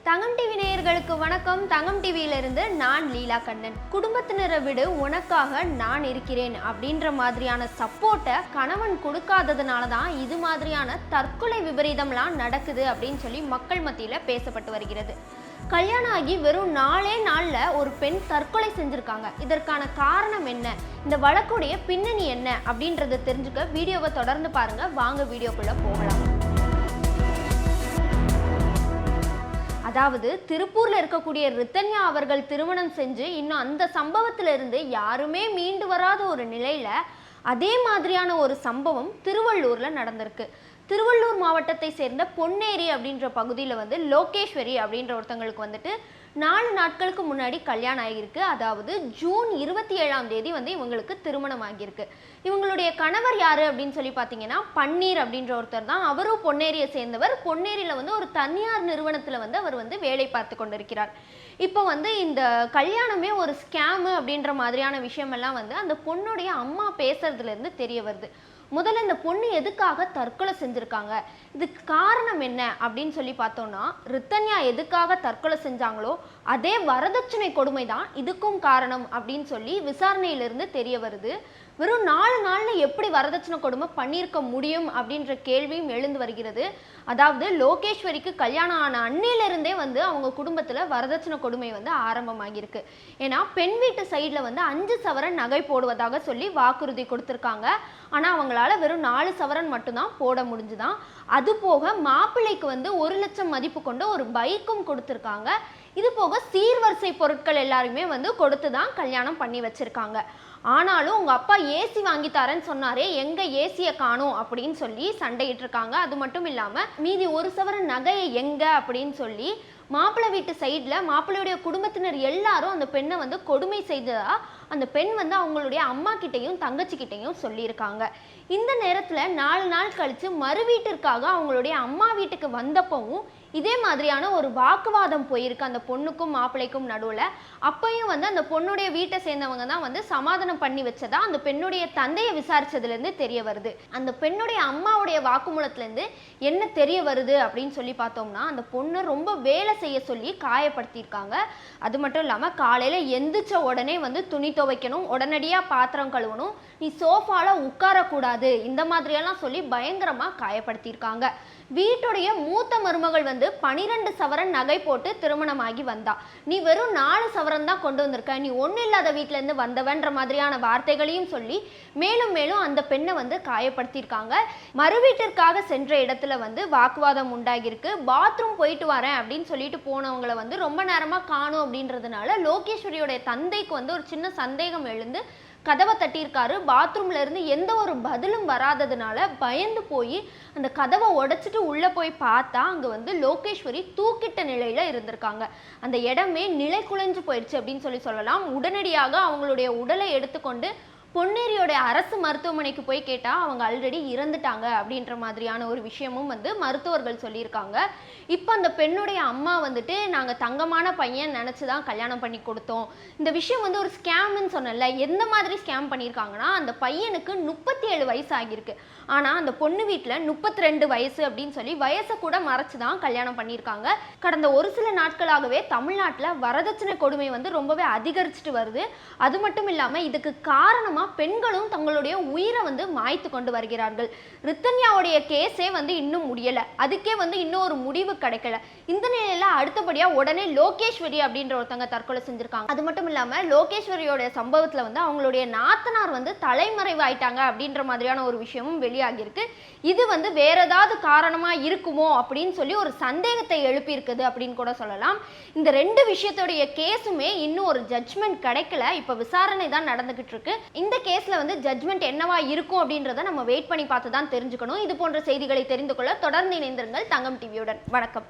தங்கம் TV நேயர்களுக்கு வணக்கம். தங்கம் டிவியிலிருந்து நான் லீலா கண்ணன். குடும்பத்தினரை விட உனக்காக நான் இருக்கிறேன் அப்படின்ற மாதிரியான சப்போர்ட்டை கணவன் கொடுக்காததுனால தான் இது மாதிரியான தற்கொலை விபரீதம்லாம் நடக்குது அப்படின்னு சொல்லி மக்கள் மத்தியில் பேசப்பட்டு வருகிறது. கல்யாணம் ஆகி வெறும் 4 நாள்ல ஒரு பெண் தற்கொலை செஞ்சிருக்காங்க. இதற்கான காரணம் என்ன, இந்த வழக்குடைய பின்னணி என்ன அப்படின்றத தெரிஞ்சுக்க வீடியோவை தொடர்ந்து பாருங்க. வாங்க வீடியோக்குள்ள போகலாம். அதாவது திருப்பூர்ல இருக்கக்கூடிய ரித்தன்யா அவர்கள் திருமணம் செஞ்சு இன்னும் அந்த சம்பவத்திலிருந்து யாருமே மீண்டு வராத ஒரு நிலையில அதே மாதிரியான ஒரு சம்பவம் திருவள்ளூர்ல நடந்திருக்கு. திருவள்ளூர் மாவட்டத்தை சேர்ந்த பொன்னேரி அப்படின்ற பகுதியில் லோகேஸ்வரி அப்படின்ற ஒருத்தங்களுக்கு 4 நாட்களுக்கு முன்னாடி கல்யாணம் ஆகியிருக்கு. அதாவது ஜூன் 27ஆம் தேதி இவங்களுக்கு திருமணம் ஆகியிருக்கு. இவங்களுடைய கணவர் யாரு அப்படின்னு சொல்லி பார்த்தீங்கன்னா பன்னீர் அப்படின்ற ஒருத்தர் தான். அவரும் பொன்னேரியை சேர்ந்தவர். பொன்னேரியில் ஒரு தனியார் நிறுவனத்தில் அவர் வேலை பார்த்து கொண்டிருக்கிறார். இப்போ இந்த கல்யாணமே ஒரு ஸ்கேமு அப்படின்ற மாதிரியான விஷயமெல்லாம் அந்த பொண்ணுடைய அம்மா பேசுறதுலேருந்து தெரிய வருது. முதல்ல இந்த பொண்ணு எதுக்காக தற்கொலை செஞ்சுருக்காங்க, இதுக்கு காரணம் என்ன அப்படின்னு சொல்லி பார்த்தோம்னா, ரித்தன்யா எதுக்காக தற்கொலை செஞ்சாங்களோ அதே வரதட்சணை கொடுமை தான் இதுக்கும் காரணம் அப்படின்னு சொல்லி விசாரணையிலிருந்து தெரிய வருது. வெறும் 4 நாளில் எப்படி வரதட்சணை கொடுமை பண்ணியிருக்க முடியும் அப்படின்ற கேள்வியும் எழுந்து வருகிறது. அதாவது லோகேஸ்வரிக்கு கல்யாணம் ஆன அன்னையிலிருந்தே அவங்க குடும்பத்தில் வரதட்சணை கொடுமை ஆரம்பமாகியிருக்கு. ஏன்னா பெண் வீட்டு சைடில் 5 சவரன் நகை போடுவதாக சொல்லி வாக்குறுதி கொடுத்துருக்காங்க. ஆனால் அவங்களால வெறும் 4 சவரன் மட்டும்தான் போட முடிஞ்சுதான். அது போக மாப்பிள்ளைக்கு 1 லட்சம் மதிப்பு கொண்ட ஒரு பைக்கும் கொடுத்துருக்காங்க. இது போக சீர்வரிசை பொருட்கள் எல்லாருமே கொடுத்து தான் கல்யாணம் பண்ணி வச்சிருக்காங்க. ஆனாலும் உங்க அப்பா ஏசி வாங்கி தரேன்னு சொன்னாரே, எங்க ஏசியை காணோம் அப்படின்னு சொல்லி சண்டையிட்டு இருக்காங்க. அது மட்டும் இல்லாம மீதி 1 சவரன் நகையை எங்க அப்படின்னு சொல்லி மாப்பிள்ளை வீட்டு சைடில் மாப்பிள்ளையுடைய குடும்பத்தினர் எல்லாரும் அந்த பெண்ணை கொடுமை செய்ததா அந்த பெண் அவங்களுடைய அம்மா கிட்டையும் தங்கச்சி கிட்டையும் சொல்லியிருக்காங்க. இந்த நேரத்தில் 4 நாள் கழித்து மறு வீட்டிற்காக அவங்களுடைய அம்மா வீட்டுக்கு வந்தப்பவும் இதே மாதிரியான ஒரு வாக்குவாதம் போயிருக்கு அந்த பொண்ணுக்கும் மாப்பிள்ளைக்கும் நடுவில். அப்பையும் அந்த பொண்ணுடைய வீட்டை சேர்ந்தவங்க தான் சமாதானம் பண்ணி வச்சதா அந்த பெண்ணுடைய தந்தையை விசாரிச்சதுலேருந்து தெரிய வருது. அந்த பெண்ணுடைய அம்மாவுடைய வாக்குமூலத்திலேருந்து என்ன தெரிய வருது அப்படின்னு சொல்லி பார்த்தோம்னா, அந்த பொண்ணு ரொம்ப வேலை செய்ய சொல்லி காயப்படுத்தியிருக்காங்க. அது மட்டும் இல்லாமல் காலையில் எந்திரிச்ச உடனே துணி துவைக்கணும், உடனடியாக பாத்திரம் கழுவணும், நீ சோஃபால உட்காரக்கூடாது, இந்த மாதிரியெல்லாம் சொல்லி பயங்கரமாக காயப்படுத்தியிருக்காங்க. வீட்டுடைய மூத்த மருமகள் 12 சவரன் நகை போட்டு திருமணமாகி வந்தா, நீ வெறும் 4 சவரன் தான் கொண்டு வந்திருக்க, நீ ஒன்றும் இல்லாத வீட்டிலேருந்து வந்தவன்ற மாதிரியான வார்த்தைகளையும் சொல்லி மேலும் மேலும் அந்த பெண்ணை காயப்படுத்தியிருக்காங்க. மறு வீட்டிற்காக சென்ற இடத்துல வாக்குவாதம் உண்டாகியிருக்கு. பாத்ரூம் போயிட்டு வரேன் அப்படின்னு சொல்லிட்டு போனவங்களை ரொம்ப நேரமாக காணும் அப்படின்றதுனால லோகேஸ்வரியோடைய தந்தைக்கு ஒரு சின்ன சந்தேகம் எழுந்து கதவை தட்டியிருக்காரு. பாத்ரூம்ல இருந்து எந்த ஒரு பதிலும் வராததுனால பயந்து போய் அந்த கதவை உடைச்சிட்டு உள்ள போய் பார்த்தா அங்க லோகேஸ்வரி தூக்கிட்ட நிலையில இருந்திருக்காங்க. அந்த இடமே நிலை குலைஞ்சு போயிடுச்சு அப்படின்னு சொல்லலாம். உடனடியாக அவங்களுடைய உடலை எடுத்துக்கொண்டு பொன்னேரியோட அரசு மருத்துவமனைக்கு போய் கேட்டால் அவங்க ஆல்ரெடி இறந்துட்டாங்க அப்படின்ற மாதிரியான ஒரு விஷயமும் மருத்துவர்கள் சொல்லியிருக்காங்க. இப்போ அந்த பெண்ணுடைய அம்மா நாங்கள் தங்கமான பையன் நினச்சி தான் கல்யாணம் பண்ணி கொடுத்தோம், இந்த விஷயம் ஒரு ஸ்கேம்னு சொன்னல. எந்த மாதிரி ஸ்கேம் பண்ணியிருக்காங்கன்னா, அந்த பையனுக்கு 37 வயசு ஆகியிருக்கு. ஆனால் அந்த பொண்ணு வீட்டில் 32 வயசு அப்படின்னு சொல்லி வயசை கூட மறைச்சு தான் கல்யாணம் பண்ணியிருக்காங்க. கடந்த ஒரு சில நாட்களாகவே தமிழ்நாட்டில் வரதட்சணை கொடுமை ரொம்பவே அதிகரிச்சுட்டு வருது. அது மட்டும் இல்லாமல் இதுக்கு காரணமாக பெண்களும் தங்களுடைய உயிரை மாய்த்து கொண்டு வருகிறார்கள். ரித்தன்யாவுடைய கேஸே இன்னும் முடியல, அதுக்கே இன்னும் ஒரு முடிவு கிடைக்கல. இந்த நிலையில அடுத்தபடியா உடனே லோகேஸ்வரி அப்படின்ற ஒருத்தங்க தற்கொலை செஞ்சிருக்காங்க. அது மட்டும் இல்லாம லோகேஸ்வரியோட சம்பவத்துல அவங்களுடைய நாத்தனார் தலைமறைவு ஆயிட்டாங்க அப்படின்ற மாதிரியான ஒரு விஷயமும் வெளியாகியிருக்கு. இது வேற ஏதாவது காரணமா இருக்குமோ அப்படின்னு சொல்லி ஒரு சந்தேகத்தை எழுப்பி இருக்குது அப்படின்னு கூட சொல்லலாம். இந்த 2 விஷயத்தோடைய கேஸுமே இன்னும் ஒரு ஜட்ஜ்மெண்ட் கிடைக்கல. இப்ப விசாரணை தான் நடந்துகிட்டு இருக்கு. இந்த கேஸ்ல ஜட்ஜ்மெண்ட் என்னவா இருக்கும் அப்படின்றத நம்ம வெயிட் பண்ணி பார்த்து தான் தெரிஞ்சுக்கணும். இது போன்ற செய்திகளை தெரிந்து கொள்ள தொடர்ந்து இணைந்திருங்கள் தங்கம் டிவியுடன். வணக்கம்.